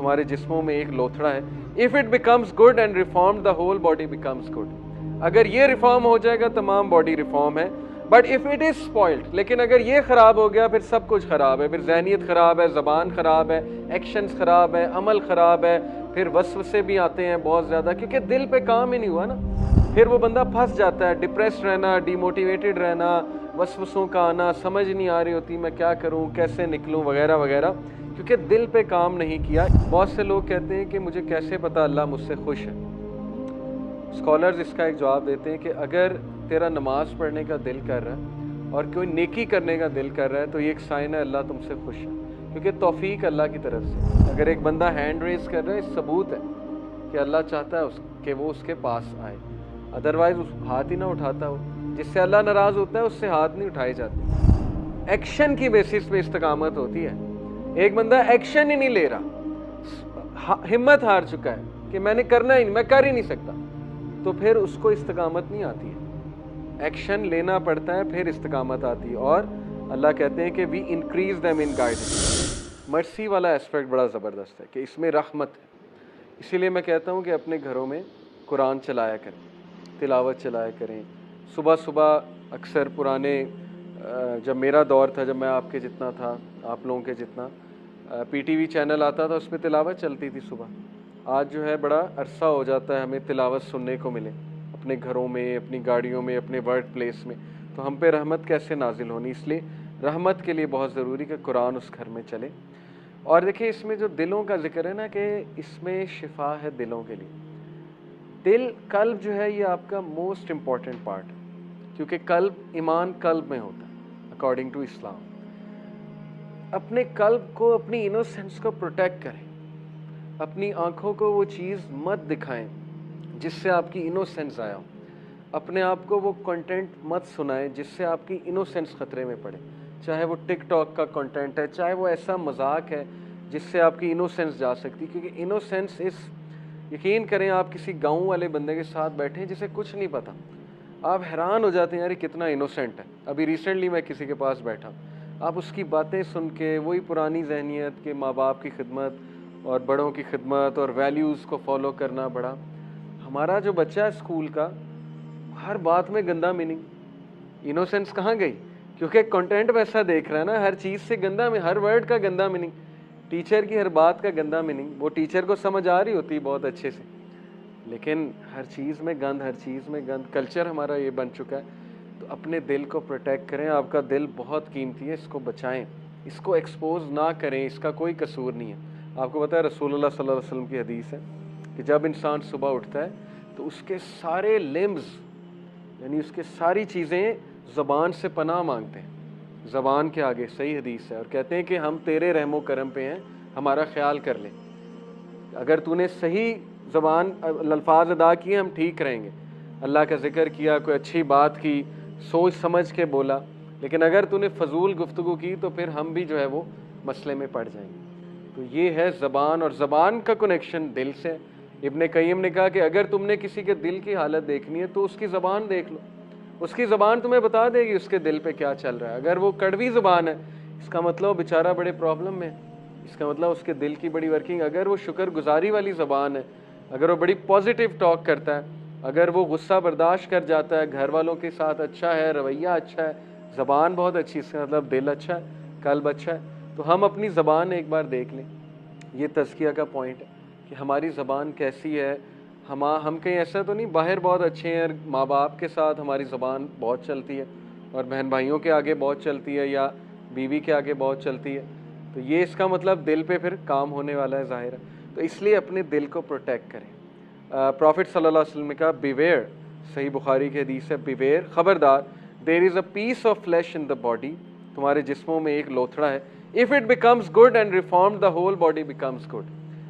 तुम्हारे जिस्मों में एक लोथड़ा है। If it becomes good and reform the whole body becomes good. अगर ये रिफॉर्म हो जाएगा तमाम बॉडी रिफॉर्म है। But if it is spoiled, लेकिन अगर ये ख़राब हो गया फिर सब कुछ ख़राब है, फिर ज़हनियत ख़राब है, ज़बान ख़राब है, एक्शंस ख़राब है, अमल ख़राब है, फिर वसवसे भी आते हैं बहुत ज़्यादा, क्योंकि दिल पे काम ही नहीं हुआ ना। फिर वो बंदा फंस जाता है, डिप्रेस्ड रहना, डिमोटिवेटेड रहना, वसवसों का आना, समझ नहीं आ रही होती मैं क्या करूं, कैसे निकलूं, वगैरह वगैरह, क्योंकि दिल पे काम नहीं किया। बहुत से लोग कहते हैं कि मुझे कैसे पता अल्लाह मुझसे खुश है। स्कॉलर्स इसका एक जवाब देते हैं कि अगर तेरा नमाज पढ़ने का दिल कर रहा है और कोई नेकी करने का दिल कर रहा है तो ये एक साइन है अल्लाह तुमसे खुश है, क्योंकि तौफीक अल्लाह की तरफ से। अगर एक बंदा हैंड रेज कर रहा है, सबूत है कि अल्लाह चाहता है कि वो उसके पास आए, अदरवाइज उस हाथ ही ना उठाता हो। जिससे अल्लाह नाराज़ होता है उससे हाथ नहीं उठाए जाते। एक्शन की बेसिस पे इस्तकामत होती है। एक बंदा एक्शन ही नहीं ले रहा, हिम्मत हार चुका है कि मैंने करना ही नहीं, मैं कर ही नहीं सकता, तो फिर उसको इस्तकामत नहीं आती है। एक्शन लेना पड़ता है, फिर इस्तकामत आती है। और अल्लाह कहते हैं कि we increase them in guidance. Mercy वाला एस्पेक्ट बड़ा ज़बरदस्त है कि इसमें रहमत है। इसीलिए मैं कहता हूँ कि अपने घरों में कुरान चलाया करें, तिलावत चलाया करें। सुबह सुबह अक्सर पुराने जब मेरा दौर था, जब मैं आपके जितना था, आप लोगों के जितना, पीटीवी चैनल आता था, उस पर तिलावत चलती थी सुबह। आज जो है बड़ा अरसा हो जाता है हमें तिलावत सुनने को मिले अपने घरों में, अपनी गाड़ियों में, अपने वर्क प्लेस में। तो हम पे रहमत कैसे नाजिल होनी, इसलिए रहमत के लिए बहुत ज़रूरी कि कुरान उस घर में चले। और देखिए इसमें जो दिलों का जिक्र है ना, कि इसमें शिफा है दिलों के लिए। दिल, कल्ब जो है ये आपका मोस्ट इम्पॉर्टेंट पार्ट है, क्योंकि कल्ब, ईमान कल्ब में होता है अकॉर्डिंग टू इस्लाम। अपने कल्ब को, अपनी इनोसेंस को प्रोटेक्ट करें। अपनी आंखों को वो चीज़ मत दिखाएं जिससे आपकी इनोसेंस आया हो। अपने आप को वो कंटेंट मत सुनाएं जिससे आपकी इनोसेंस ख़तरे में पड़े। चाहे वो टिकटॉक का कंटेंट है, चाहे वो ऐसा मजाक है जिससे आपकी इनोसेंस जा सकती है। क्योंकि इनोसेंस इस, यकीन करें, आप किसी गाँव वाले बंदे के साथ बैठे हैं जिसे कुछ नहीं पता, आप हैरान हो जाते हैं यार कितना इनोसेंट है। अभी रिसेंटली मैं किसी के पास बैठा, आप उसकी बातें सुन के वही पुरानी जहनीत के माँ बाप की खिदमत और बड़ों की खिदमत और वैल्यूज़ को फॉलो करना बड़ा। हमारा जो बच्चा है स्कूल का, हर बात में गंदा मीनिंग, इनोसेंस कहाँ गई? क्योंकि कंटेंट वैसा देख रहा है ना, हर चीज़ से गंदा में, हर वर्ड का गंदा मीनिंग, टीचर की हर बात का गंदा मीनिंग। वो टीचर को समझ आ रही होती बहुत अच्छे से, लेकिन हर चीज़ में गंद, हर चीज़ में गंद। कल्चर हमारा ये बन चुका है। तो अपने दिल को प्रोटेक्ट करें। आपका दिल बहुत कीमती है, इसको बचाएं, इसको एक्सपोज ना करें, इसका कोई कसूर नहीं है। आपको पता है रसूलुल्लाह सल्लल्लाहु अलैहि वसल्लम की हदीस है कि जब इंसान सुबह उठता है तो उसके सारे लिम्स, यानी उसके सारी चीज़ें ज़बान से पनाह मांगते हैं, ज़बान के आगे। सही हदीस है। और कहते हैं कि हम तेरे रहमो करम पे हैं, हमारा ख्याल कर ले। अगर तूने सही ज़बान अल्फाज अदा किए, हम ठीक रहेंगे। अल्लाह का ज़िक्र किया, कोई अच्छी बात की, सोच समझ के बोला। लेकिन अगर तूने फजूल गुफ्तगू की तो फिर हम भी जो है वो मसले में पड़ जाएंगे। तो ये है ज़बान, और ज़बान का कनेक्शन दिल से। इब्ने कय्यम ने कहा कि अगर तुमने किसी के दिल की हालत देखनी है तो उसकी ज़बान देख लो, उसकी ज़बान तुम्हें बता देगी उसके दिल पे क्या चल रहा है। अगर वो कड़वी ज़बान है, इसका मतलब बेचारा बड़े प्रॉब्लम में, इसका मतलब उसके दिल की बड़ी वर्किंग। अगर वो शुक्रगुजारी वाली ज़बान है, अगर वो बड़ी पॉजिटिव टॉक करता है, अगर वो गुस्सा बर्दाश्त कर जाता है, घर वालों के साथ अच्छा है, रवैया अच्छा है, ज़बान बहुत अच्छी, इसका मतलब दिल अच्छा है, कल्ब अच्छा है। तो हम अपनी ज़बान एक बार देख लें। ये तज़किया का पॉइंट है कि हमारी ज़बान कैसी है। हम कहीं ऐसा तो नहीं, बाहर बहुत अच्छे हैं, माँ बाप के साथ हमारी ज़बान बहुत चलती है और बहन भाइयों के आगे बहुत चलती है, या बीवी के आगे बहुत चलती है, तो ये इसका मतलब दिल पे फिर काम होने वाला है, ज़ाहिर है। तो इसलिए अपने दिल को प्रोटेक्ट करें। प्रॉफिट सल्लल्लाहु अलैहि वसल्लम ने कहा, बिवेयर, सही बुखारी की हदीस है, बिवेयर, खबरदार, there is a piece of flesh in the body, तुम्हारे जिस्मों में एक लोथड़ा है। If it becomes good and reform the whole body becomes good.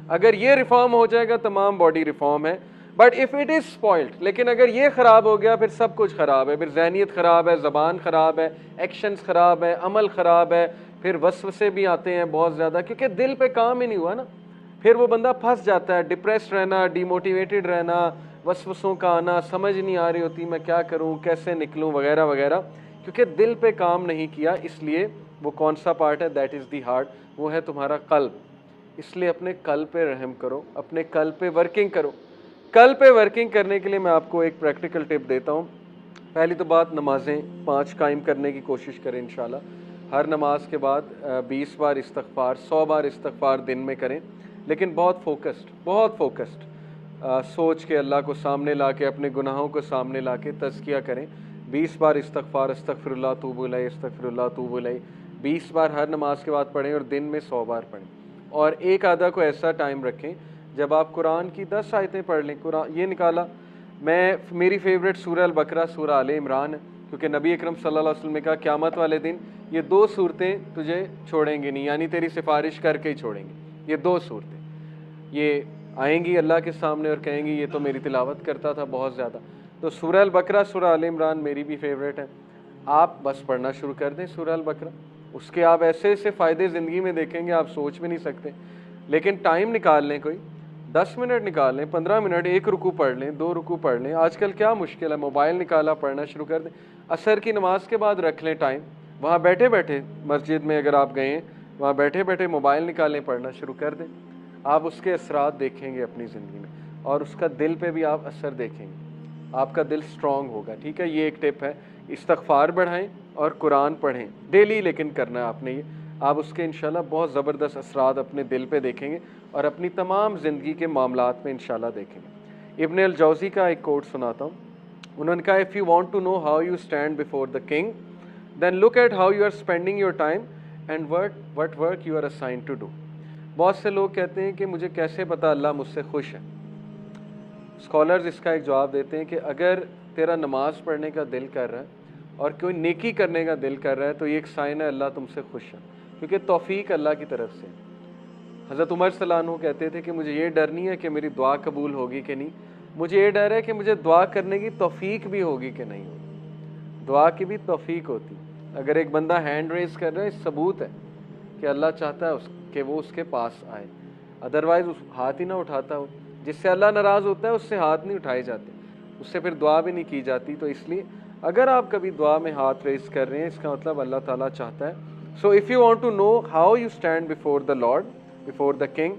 अगर ये रिफॉर्म हो जाएगा तमाम बॉडी रिफॉर्म है। But if it is spoiled, लेकिन अगर ये ख़राब हो गया फिर सब कुछ ख़राब है, फिर ज़हनियत ख़राब है, ज़बान ख़राब है, एक्शंस ख़राब है, अमल ख़राब है, फिर वसवसे भी आते हैं बहुत ज़्यादा, क्योंकि दिल पे काम ही नहीं हुआ ना। फिर वो बंदा फंस जाता है, डिप्रेस्ड रहना, डिमोटिवेटेड रहना, वसवसों का आना, समझ नहीं आ रही होती मैं क्या करूं, कैसे निकलूं, वगैरह वगैरह, क्योंकि दिल पे काम नहीं किया। इसलिए वो कौन सा पार्ट है? दैट इज़ दी हार्ट, वो है तुम्हारा कल्ब। इसलिए अपने कल पे रहम करो, अपने कल पे वर्किंग करो। कल पे वर्किंग करने के लिए मैं आपको एक प्रैक्टिकल टिप देता हूँ। पहली तो बात, नमाजें 5 कायम करने की कोशिश करें इंशाल्लाह। हर नमाज के बाद 20 बार इस्तग़फ़ार, 100 बार इस्तग़फ़ार दिन में करें, लेकिन बहुत फोकस्ड सोच के, अल्लाह को सामने ला के, अपने गुनाहों को सामने ला के तज़किया करें। 20 बार इस्तग़फ़ार, अस्तग़फ़िरुल्लाह तूबु इलैह, अस्तग़फ़िरुल्लाह तूबु इलैह 20 बार हर नमाज के बाद पढ़ें और दिन में 100 बार पढ़ें। और एक आधा को ऐसा टाइम रखें जब आप कुरान की 10 आयतें पढ़ लें। कुरान ये निकाला, मेरी फेवरेट सूरह अल बकरा, सूरह आले इमरान है, क्योंकि नबी अकरम सल्लल्लाहु अलैहि वसल्लम ने कहा क़यामत वाले दिन ये 2 सूरतें तुझे छोड़ेंगी नहीं, यानी तेरी सिफारिश करके ही छोड़ेंगी। ये 2 सूरतें ये आएंगी अल्लाह के सामने और कहेंगी ये तो मेरी तिलावत करता था बहुत ज़्यादा। तो सूरह अल बकरा, सूरह आले इमरान मेरी भी फेवरेट है। आप बस पढ़ना शुरू कर दें सूरह अल बकरा, उसके आप ऐसे ऐसे फ़ायदे ज़िंदगी में देखेंगे आप सोच भी नहीं सकते। लेकिन टाइम निकाल लें, कोई 10 मिनट निकाल लें, 15 मिनट, 1 रुकू पढ़ लें, 2 रुकू पढ़ लें। आजकल क्या मुश्किल है, मोबाइल निकाला पढ़ना शुरू कर दें। असर की नमाज के बाद रख लें टाइम, वहाँ बैठे बैठे मस्जिद में अगर आप गए हैं, वहाँ बैठे बैठे मोबाइल निकालें, पढ़ना शुरू कर दें। आप उसके असरात देखेंगे अपनी ज़िंदगी में, और उसका दिल पे भी आप असर देखेंगे, आपका दिल स्ट्रॉन्ग होगा। ठीक है, ये एक टिप है। इस्तग़फ़ार बढ़ाएं और कुरान पढ़ें डेली, लेकिन करना है आपने ये। आप उसके इंशाल्लाह बहुत ज़बरदस्त असरात अपने दिल पे देखेंगे और अपनी तमाम ज़िंदगी के मामलात में इंशाल्लाह देखेंगे। इब्न अल जौज़ी का एक कोट सुनाता हूँ। उन्होंने कहा, if you want to know how you stand before the king, then look at how you are spending your time and what work you are assigned to do. बहुत से लोग कहते हैं कि मुझे कैसे पता अल्लाह मुझसे खुश है। स्कॉलर्स इसका एक जवाब देते हैं कि अगर तेरा नमाज पढ़ने का दिल कर रहा है और कोई नेकी करने का दिल कर रहा है, तो ये एक साइन है अल्लाह तुमसे खुश है, क्योंकि तौफीक अल्लाह की तरफ से। हज़रत उमर सल्लल्लाहु अलैहि कहते थे कि मुझे ये डर नहीं है कि मेरी दुआ कबूल होगी कि नहीं, मुझे ये डर है कि मुझे दुआ करने की तौफीक भी होगी कि नहीं होगी। दुआ की भी तौफीक होती। अगर एक बंदा हैंड रेज कर रहा है, सबूत है कि अल्लाह चाहता है कि वो उसके पास आए, अदरवाइज उस हाथ ही ना उठाता हो। जिससे अल्लाह नाराज़ होता है उससे हाथ नहीं उठाए जाते, उससे फिर दुआ भी नहीं की जाती। तो इसलिए अगर आप कभी दुआ में हाथ रेज कर रहे हैं, इसका मतलब अल्लाह ताला चाहता है। So if you want to know how you stand before the lord, before the king,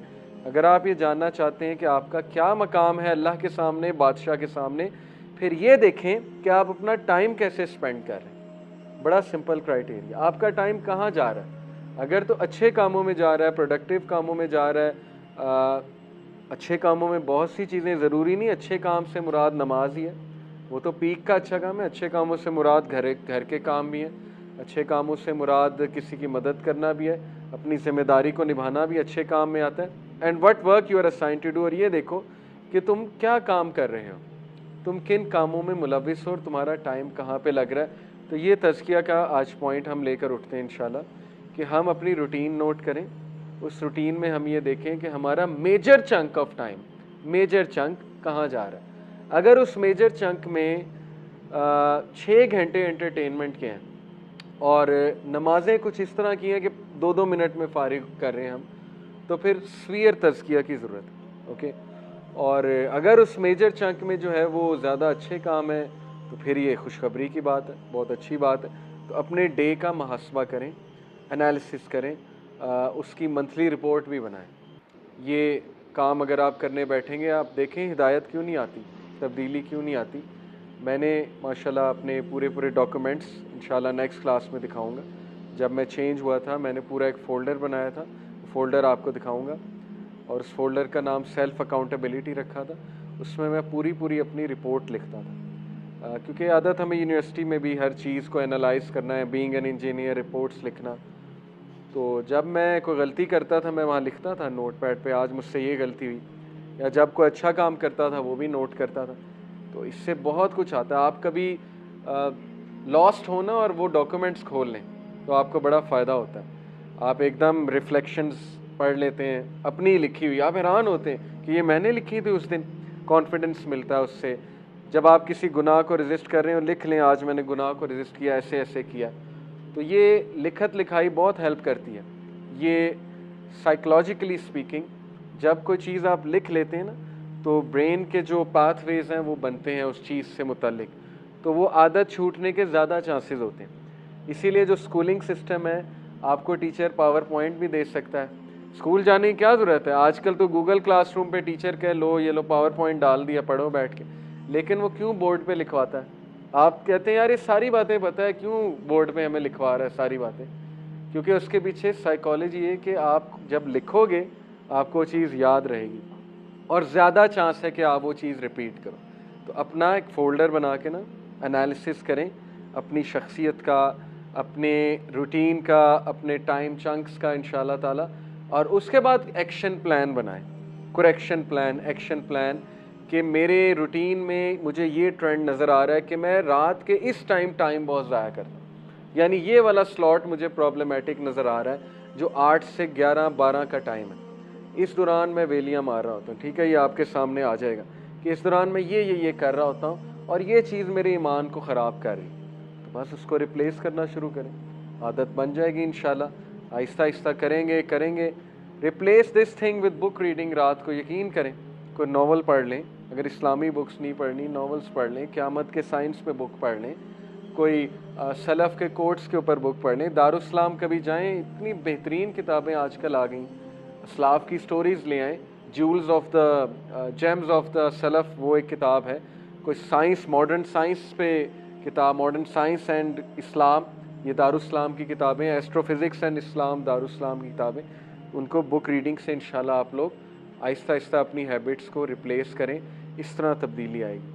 अगर आप ये जानना चाहते हैं कि आपका क्या मकाम है अल्लाह के सामने, बादशाह के सामने, फिर ये देखें कि आप अपना टाइम कैसे स्पेंड कर रहे हैं। बड़ा सिंपल क्राइटेरिया, आपका टाइम कहाँ जा रहा है। अगर तो अच्छे कामों में जा रहा है, प्रोडक्टिव कामों में जा रहा है, अच्छे कामों में बहुत सी चीज़ें, ज़रूरी नहीं अच्छे काम से मुराद नमाज ही है, वो तो पीक का अच्छा काम है। अच्छे कामों से मुराद घर के काम भी हैं, अच्छे कामों से मुराद किसी की मदद करना भी है, अपनी जिम्मेदारी को निभाना भी अच्छे काम में आता है। And what work you are assigned to do, और ये देखो कि तुम क्या काम कर रहे हो, तुम किन कामों में मुलविस हो और तुम्हारा टाइम कहाँ पे लग रहा है। तो ये तज़किया का आज पॉइंट हम लेकर उठते हैं इंशाल्लाह, कि हम अपनी रूटीन नोट करें। उस रूटीन में हम ये देखें कि हमारा major chunk of time, major chunk कहाँ जा रहा है। अगर उस मेजर चंक में 6 घंटे एंटरटेनमेंट के हैं और नमाजें कुछ इस तरह की हैं कि 2-2 मिनट में फारिग कर रहे हैं हम, तो फिर स्वीयर तज़किया की ज़रूरत है। ओके, और अगर उस मेजर चंक में जो है वो ज़्यादा अच्छे काम है, तो फिर ये खुशखबरी की बात है, बहुत अच्छी बात है। तो अपने डे का मुहासबा करें, एनालिसिस करें, उसकी मंथली रिपोर्ट भी बनाएं। ये काम अगर आप करने बैठेंगे, आप देखें हिदायत क्यों नहीं आती, तब्दीली क्यों नहीं आती। मैंने माशाल्लाह अपने पूरे डॉक्यूमेंट्स इंशाल्लाह नेक्स्ट क्लास में दिखाऊंगा। जब मैं चेंज हुआ था, मैंने पूरा एक फ़ोल्डर बनाया था, फ़ोल्डर आपको दिखाऊंगा, और उस फोल्डर का नाम सेल्फ अकाउंटेबिलिटी रखा था। उसमें मैं पूरी अपनी रिपोर्ट लिखता था, क्योंकि आदत हमें यूनिवर्सिटी में भी हर चीज़ को एनालाइज करना है, बीइंग एन इंजीनियर, रिपोर्ट्स लिखना। तो जब मैं कोई गलती करता था, मैं वहाँ लिखता था नोट पैड पर, आज मुझसे ये गलती हुई, या जब कोई अच्छा काम करता था वो भी नोट करता था। तो इससे बहुत कुछ आता है। आप कभी लॉस्ट हो ना और वो डॉक्यूमेंट्स खोल लें तो आपको बड़ा फ़ायदा होता है। आप एकदम रिफ्लेक्शंस पढ़ लेते हैं अपनी लिखी हुई, आप हैरान होते हैं कि ये मैंने लिखी थी उस दिन। कॉन्फिडेंस मिलता है उससे। जब आप किसी गुनाह को रेजिस्ट कर रहे हो, लिख लें आज मैंने गुनाह को रेजिस्ट किया, ऐसे ऐसे किया। तो ये लिखत लिखाई बहुत हेल्प करती है। ये साइकोलॉजिकली स्पीकिंग, जब कोई चीज़ आप लिख लेते हैं ना, तो ब्रेन के जो पाथवेज हैं वो बनते हैं उस चीज़ से मुतल्लिक, तो वो आदत छूटने के ज़्यादा चांसेस होते हैं। इसीलिए जो स्कूलिंग सिस्टम है, आपको टीचर पावर पॉइंट भी दे सकता है, स्कूल जाने की क्या ज़रूरत है? आजकल तो गूगल क्लासरूम पे टीचर कह लो ये लो पावर पॉइंट डाल दिया, पढ़ो बैठ के। लेकिन वो क्यों बोर्ड पे लिखवाता है? आप कहते हैं यार ये सारी बातें पता है, क्यों बोर्ड पे हमें लिखवा रहा है सारी बातें? क्योंकि उसके पीछे साइकोलॉजी है कि आप जब लिखोगे आपको वो चीज़ याद रहेगी और ज़्यादा चांस है कि आप वो चीज़ रिपीट करो। तो अपना एक फ़ोल्डर बना के ना एनालिसिस करें अपनी शख्सियत का, अपने रूटीन का, अपने टाइम चंक्स का इंशाल्लाह ताला, और उसके बाद एक्शन प्लान बनाएं, करेक्शन प्लान, एक्शन प्लान कि मेरे रूटीन में मुझे ये ट्रेंड नज़र आ रहा है कि मैं रात के इस टाइम बहुत ज़ाया करता हूँ, यानी ये वाला स्लॉट मुझे प्रॉब्लमेटिक नज़र आ रहा है जो 8 से 11-12 का टाइम है, इस दौरान मैं वेलियां मार रहा होता हूँ। ठीक है, ये आपके सामने आ जाएगा कि इस दौरान मैं ये कर रहा होता हूँ और ये चीज़ मेरे ईमान को ख़राब कर रही है, तो बस उसको रिप्लेस करना शुरू करें, आदत बन जाएगी इंशाल्लाह। आहिस्ता आहिस्ता करेंगे। Replace this thing with book reading. रात को यकीन करें कोई नावल पढ़ लें, अगर इस्लामी बुक्स नहीं पढ़नी नॉवेल्स पढ़ लें, क़यामत के साइंस पे बुक पढ़ लें, कोई सलफ़ के कोट्स के ऊपर बुक पढ़ लें। दारुस्सलाम कभी जाएं, इतनी बेहतरीन किताबें आजकल आ गई, असलाफ की स्टोरीज़ ले आएँ। Jewels of the gems of the सलफ़ वो एक किताब है। कोई साइंस, मॉडर्न साइंस पे किताब, मॉडर्न साइंस एंड इस्लाम, ये दारुस्सलाम की किताबें, एस्ट्रोफिज़िक्स एंड इस्लाम दारुस्सलाम की किताबें, उनको बुक रीडिंग से इंशाल्लाह आप लोग आहिस्ता आहिस्ता अपनी हैबिट्स को रिप्लेस करें, इस तरह तब्दीली आएगी।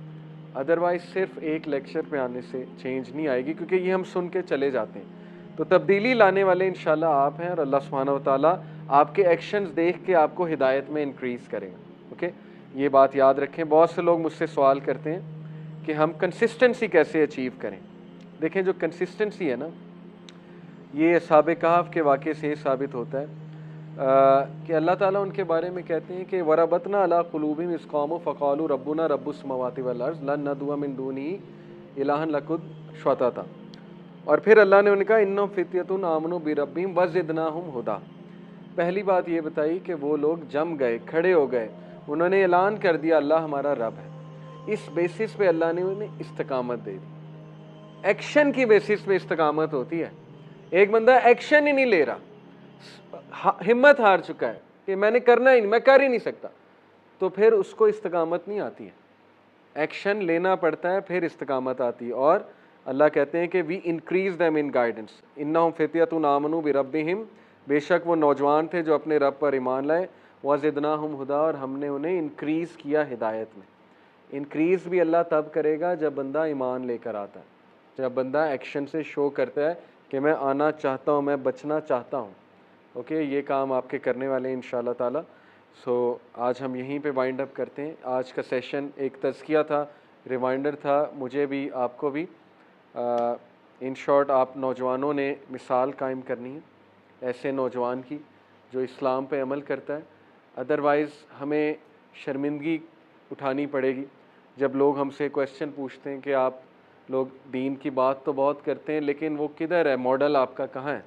अदरवाइज़ सिर्फ एक लेक्चर पे आने से चेंज नहीं आएगी, क्योंकि ये हम सुन के चले जाते हैं। तो तब्दीली लाने वाले इंशाल्लाह आप हैं, और अल्लाह सुब्हानहू व तआला आपके एक्शंस देख के आपको हिदायत में इंक्रीज़ करेगा। ओके, ये बात याद रखें। बहुत से लोग मुझसे सवाल करते हैं कि हम कंसिस्टेंसी कैसे अचीव करें। देखें, जो कंसिस्टेंसी है ना, ये अस्हाब कहफ के वाक़े से साबित होता है कि अल्लाह ताला उनके बारे में कहते हैं कि वरबतना अला कुलूबिहिम इज़ क़ामू फ़क़ालू रब्बुना रब्बुस समावाति वल अर्ज़ लन नदअ मिन दूनिही इलाहन लक़द शतता। और फिर अल्लाह ने उनका इन्नहुम फ़ित्यतुन आमनू बिरब्बिहिम वज़िदनाहुम हुदा। पहली बात ये बताई कि वो लोग जम गए, खड़े हो गए, उन्होंने ऐलान कर दिया अल्लाह हमारा रब है। इस बेसिस पे अल्लाह ने उन्हें इस्तकामत दे दी। एक्शन की बेसिस पे इस्तकामत होती है। एक बंदा एक्शन ही नहीं ले रहा, हिम्मत हार चुका है कि मैंने करना ही नहीं, मैं कर ही नहीं सकता, तो फिर उसको इस्तकामत नहीं आती है। एक्शन लेना पड़ता है, फिर इस्तकामत आती है। और अल्लाह कहते हैं कि we increase them in guidance, इन्नहुम फ़ित्यतुन आमनू बिरब्बिहिम, बेशक वो नौजवान थे जो अपने रब पर ईमान लाए, वज़िदनाहुम हुदा, और हमने उन्हें इंक्रीज़ किया हिदायत में। इंक्रीज़ भी अल्लाह तब करेगा जब बंदा ईमान लेकर आता है, जब बंदा एक्शन से शो करता है कि मैं आना चाहता हूँ, मैं बचना चाहता हूँ। ओके, ये काम आपके करने वाले हैं इंशाल्लाह ताला। सो आज हम यहीं पे वाइंड अप करते हैं। आज का सेशन एक तज़किया था, रिमाइंडर था मुझे भी, आपको भी। इन शॉर्ट, आप नौजवानों ने मिसाल कायम करनी है ऐसे नौजवान की जो इस्लाम पे अमल करता है। अदरवाइज़ हमें शर्मिंदगी उठानी पड़ेगी जब लोग हमसे क्वेश्चन पूछते हैं कि आप लोग दीन की बात तो बहुत करते हैं, लेकिन वो किधर है, मॉडल आपका कहाँ है?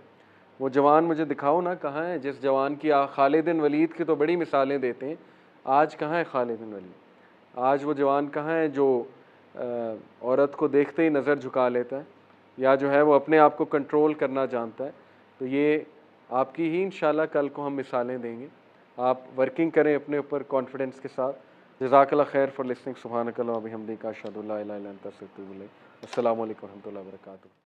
वो जवान मुझे दिखाओ ना, कहाँ है? जिस जवान की खालिद बिन वलीद की तो बड़ी मिसालें देते हैं, आज कहाँ है खालिद बिन वलीद? आज वो जवान कहाँ है जो औरत को देखते ही नज़र झुका लेता है, या जो है वो अपने आप को कंट्रोल करना जानता है? तो ये आपकी ही इंशाल्लाह कल को हम मिसालें देंगे। आप वर्किंग करें अपने ऊपर कॉन्फिडेंस के साथ। जज़ाकल्लाह खैर फॉर लिसनिंग। सुब्हानकल्लाह व बिहम्दिका अशहदु अल्ला इलाहा इल्ला अंता अस्तगफिरुका व अतूबु इलैक। अस्सलामु अलैकुम व रहमतुल्लाहि व बरकातुहू।